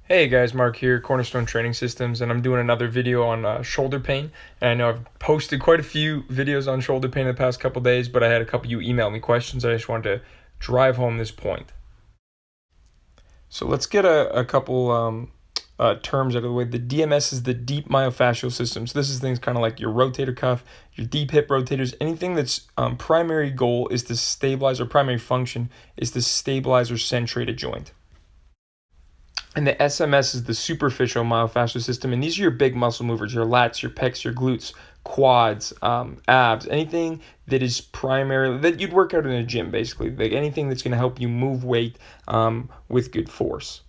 Hey guys, Mark here, Cornerstone Training Systems, and I'm doing another video on shoulder pain. And I know I've posted quite a few videos on shoulder pain in the past couple days, but I had a couple of you email me questions. I just wanted to drive home this point. So let's get a couple terms out of the way. The DMS is the deep myofascial system. So this is things kind of like your rotator cuff, your deep hip rotators, anything that's primary goal is to stabilize, or primary function is to stabilize or centrate a joint. And the SMS is the superficial myofascial system. And these are your big muscle movers, your lats, your pecs, your glutes, quads, abs, anything that is primarily, that you'd work out in a gym, basically. Like anything that's going to help you move weight with good force.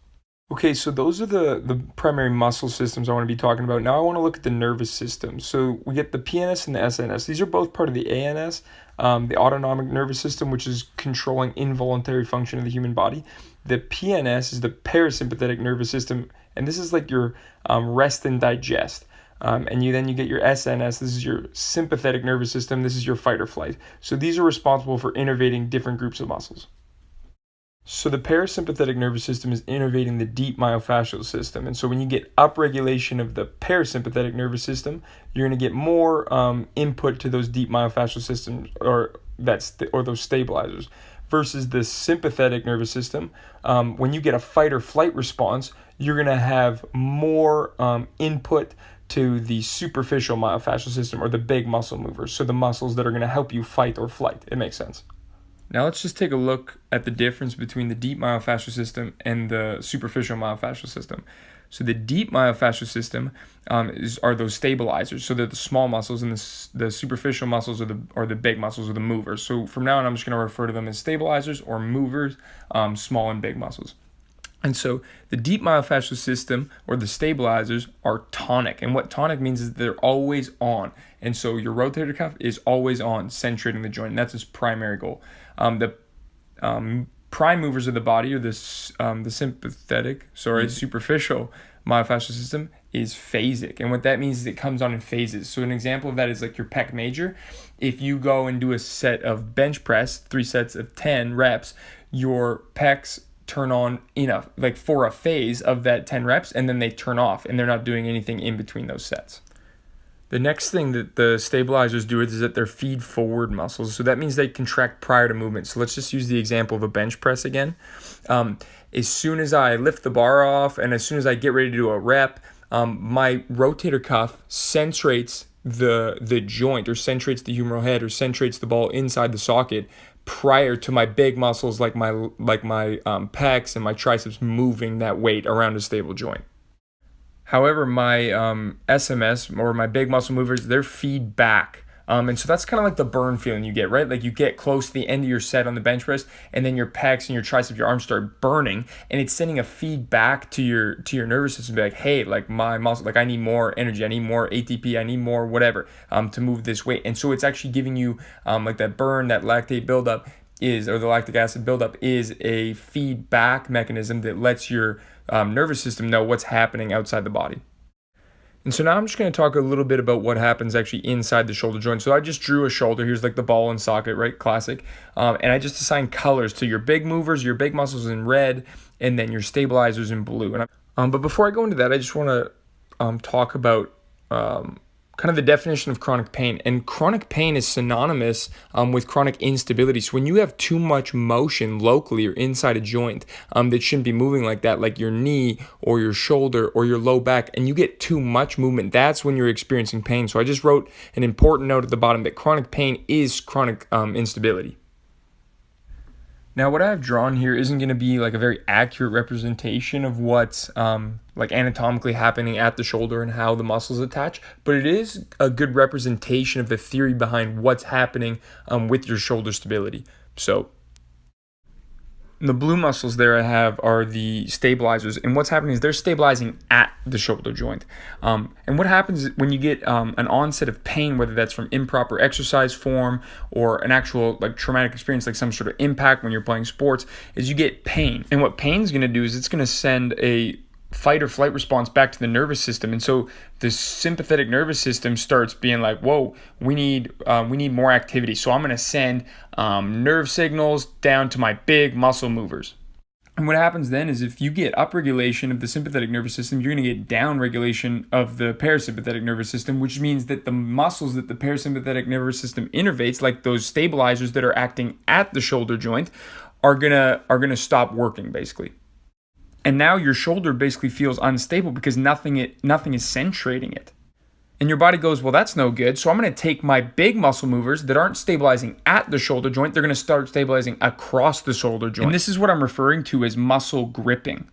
Okay, so those are the primary muscle systems I want to be talking about. Now I want to look at the nervous system. So we get the PNS and the SNS. These are both part of the ANS, the autonomic nervous system, which is controlling involuntary function of the human body. The PNS is the parasympathetic nervous system, and this is like your rest and digest. And then you get your SNS. This is your sympathetic nervous system. This is your fight or flight. So these are responsible for innervating different groups of muscles. So the parasympathetic nervous system is innervating the deep myofascial system. And so when you get upregulation of the parasympathetic nervous system, you're going to get more input to those deep myofascial systems, or those stabilizers. Versus the sympathetic nervous system, when you get a fight or flight response, you're going to have more input to the superficial myofascial system, or the big muscle movers. So the muscles that are going to help you fight or flight. It makes sense. Now let's just take a look at the difference between the deep myofascial system and the superficial myofascial system. So the deep myofascial system are those stabilizers. So they're the small muscles, and the superficial muscles are the big muscles, or the movers. So from now on, I'm just going to refer to them as stabilizers or movers, small and big muscles. And so the deep myofascial system, or the stabilizers, are tonic. And what tonic means is they're always on. And so your rotator cuff is always on, centrating the joint. And that's its primary goal. The prime movers of the body, or the superficial myofascial system, is phasic. And what that means is it comes on in phases. So an example of that is like your pec major. If you go and do a set of bench press, 3 sets of 10 reps, your pecs turn on for a phase of that 10 reps, and then they turn off, and they're not doing anything in between those sets. The next thing that the stabilizers do is that they're feed forward muscles. So that means they contract prior to movement. So let's just use the example of a bench press again. As soon as I lift the bar off, and as soon as I get ready to do a rep, my rotator cuff centrates the joint, or centrates the humeral head, or centrates the ball inside the socket prior to my big muscles like my pecs and my triceps moving that weight around a stable joint. However, my SMS, or my big muscle movers, they're feedback. And so that's kind of like the burn feeling you get, right? Like you get close to the end of your set on the bench press, and then your pecs and your triceps, your arms start burning, and it's sending a feedback to your nervous system, be like, hey, like my muscle, like I need more energy, I need more ATP, I need more whatever to move this weight. And so it's actually giving you like that burn, that lactate buildup or the lactic acid buildup is a feedback mechanism that lets your nervous system know what's happening outside the body. And so now I'm just going to talk a little bit about what happens actually inside the shoulder joint. So I just drew a shoulder. Here's like the ball and socket, right? Classic. And I just assigned colors to your big movers, your big muscles in red, and then your stabilizers in blue. But before I go into that, I just want to talk about kind of the definition of chronic pain. And chronic pain is synonymous with chronic instability. So when you have too much motion locally or inside a joint that shouldn't be moving like that, like your knee or your shoulder or your low back, and you get too much movement, that's when you're experiencing pain. So I just wrote an important note at the bottom that chronic pain is chronic instability. Now, what I've drawn here isn't going to be like a very accurate representation of what's like anatomically happening at the shoulder and how the muscles attach, but it is a good representation of the theory behind what's happening with your shoulder stability. So the blue muscles there I have are the stabilizers, and what's happening is they're stabilizing at the shoulder joint. And what happens is when you get an onset of pain, whether that's from improper exercise form or an actual like traumatic experience, like some sort of impact when you're playing sports, is you get pain. And what pain's going to do is it's going to send a fight or flight response back to the nervous system. And so the sympathetic nervous system starts being like, whoa, we need more activity. So I'm going to send nerve signals down to my big muscle movers. And what happens then is if you get upregulation of the sympathetic nervous system, you're going to get downregulation of the parasympathetic nervous system, which means that the muscles that the parasympathetic nervous system innervates, like those stabilizers that are acting at the shoulder joint, are gonna stop working basically. And now your shoulder basically feels unstable because nothing is centrating it. And your body goes, well, that's no good. So I'm going to take my big muscle movers that aren't stabilizing at the shoulder joint. They're going to start stabilizing across the shoulder joint. And this is what I'm referring to as muscle gripping.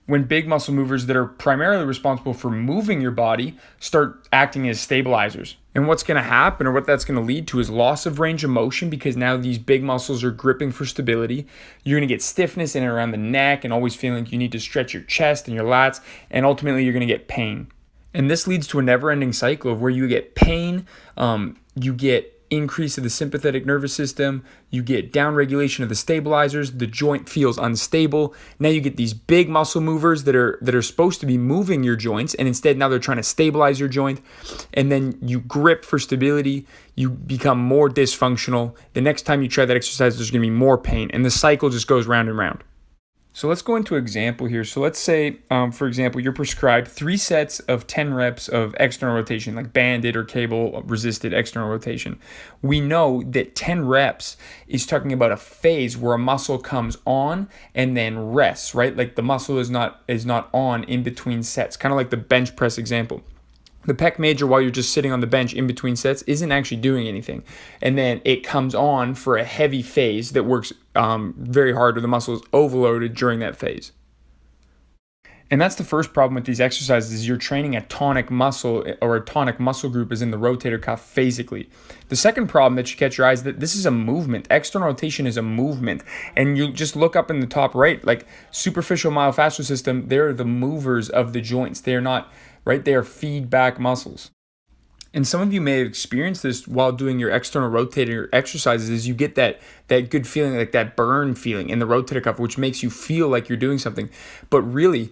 When big muscle movers that are primarily responsible for moving your body start acting as stabilizers. And what's going to happen, or what that's going to lead to, is loss of range of motion, because now these big muscles are gripping for stability. You're going to get stiffness in and around the neck and always feeling like you need to stretch your chest and your lats, and ultimately you're going to get pain. And this leads to a never-ending cycle of where you get pain, you get increase of the sympathetic nervous system, you get downregulation of the stabilizers, the joint feels unstable. Now you get these big muscle movers that are supposed to be moving your joints, and instead now they're trying to stabilize your joint. And then you grip for stability, you become more dysfunctional. The next time you try that exercise, there's going to be more pain, and the cycle just goes round and round. So let's go into an example here. So let's say, for example, you're prescribed 3 sets of 10 reps of external rotation, like banded or cable resisted external rotation. We know that 10 reps is talking about a phase where a muscle comes on and then rests, right? Like the muscle is not on in between sets, kind of like the bench press example. The pec major, while you're just sitting on the bench in between sets, isn't actually doing anything. And then it comes on for a heavy phase that works very hard, or the muscle is overloaded during that phase. And that's the first problem with these exercises, is you're training a tonic muscle, or a tonic muscle group is in the rotator cuff phasically. The second problem that should catch your eye is that this is a movement. External rotation is a movement. And you just look up in the top right, like superficial myofascial system, they're the movers of the joints. They're not, right? They are feedback muscles. And some of you may have experienced this while doing your external rotator exercises, is you get that good feeling, like that burn feeling in the rotator cuff, which makes you feel like you're doing something. But really,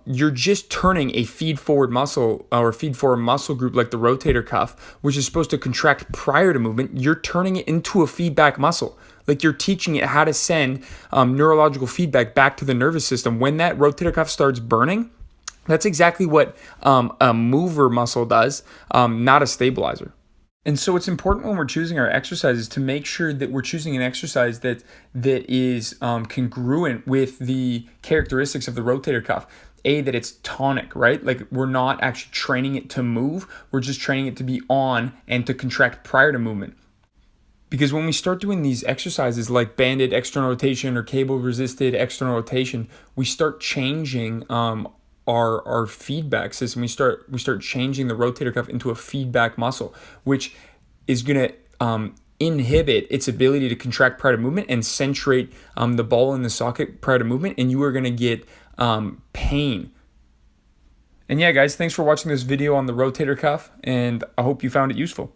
you're just turning a feed forward muscle, or feed forward muscle group like the rotator cuff, which is supposed to contract prior to movement. You're turning it into a feedback muscle. Like you're teaching it how to send neurological feedback back to the nervous system. When that rotator cuff starts burning, that's exactly what a mover muscle does, not a stabilizer. And so it's important when we're choosing our exercises to make sure that we're choosing an exercise that is congruent with the characteristics of the rotator cuff. That it's tonic, right? Like we're not actually training it to move, we're just training it to be on and to contract prior to movement. Because when we start doing these exercises like banded external rotation or cable resisted external rotation, we start changing our feedback system. We start changing the rotator cuff into a feedback muscle, which is going to inhibit its ability to contract prior to movement and centrate the ball in the socket prior to movement, and you are going to get pain. And yeah, guys, thanks for watching this video on the rotator cuff, and I hope you found it useful.